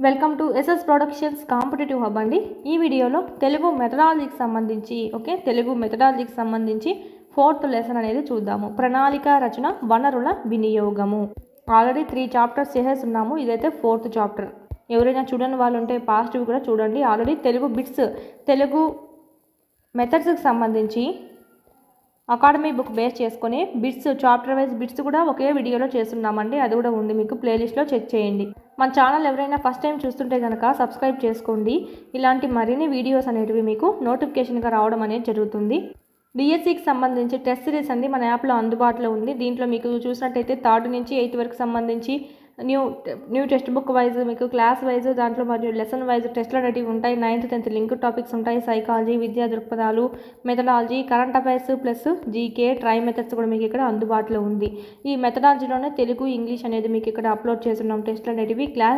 Welcome to SS productions competitive hub అండి. ఈ వీడియోలో తెలుగు మెథడాలజీకి సంబంధించి ఫోర్త్ లెసన్ అనేది చూద్దాము. ప్రణాళిక రచన, వనరుల వినియోగము. Already 3 chapters చేసేస్తున్నాము. ఇదైతే 4th చాప్టర్. ఎవరైనా చూడని వాళ్ళు ఉంటే పాజిటివ్ కూడా చూడండి. ఆల్రెడీ తెలుగు మెథడ్స్కి సంబంధించి అకాడమీ బుక్ బేస్ చేసుకొని చాప్టర్ వైజ్ బిట్స్ కూడా ఒకే వీడియోలో చేస్తున్నామండి. అది కూడా ఉంది, మీకు ప్లేలిస్ట్లో చెక్ చేయండి. మన ఛానల్ ఎవరైనా ఫస్ట్ టైం చూస్తుంటే కనుక సబ్స్క్రైబ్ చేసుకోండి. ఇలాంటి మరిన్ని వీడియోస్ అనేటివి మీకు నోటిఫికేషన్గా రావడం అనేది జరుగుతుంది. డిఎస్సికి సంబంధించి టెస్ట్ సిరీస్ అండి మన యాప్లో అందుబాటులో ఉంది. దీంట్లో మీకు చూసినట్టయితే 3rd నుంచి 8th వరకు సంబంధించి న్యూ టెక్స్ట్ బుక్ వైజ్, మీకు క్లాస్ వైజ్, దాంట్లో మరియు లెసన్ వైజ్ టెస్ట్లు అనేటివి ఉంటాయి. 9th 10th లింక్ టాపిక్స్ ఉంటాయి. సైకాలజీ, విద్యా దృక్పథాలు, methodology, current affairs plus GK, try methods కూడా మీకు ఇక్కడ అందుబాటులో ఉంది. ఈ మెథడాలజీలోనే తెలుగు, ఇంగ్లీష్ అనేది మీకు ఇక్కడ అప్లోడ్ చేస్తున్నాం. టెస్ట్లు అనేటివి క్లాస్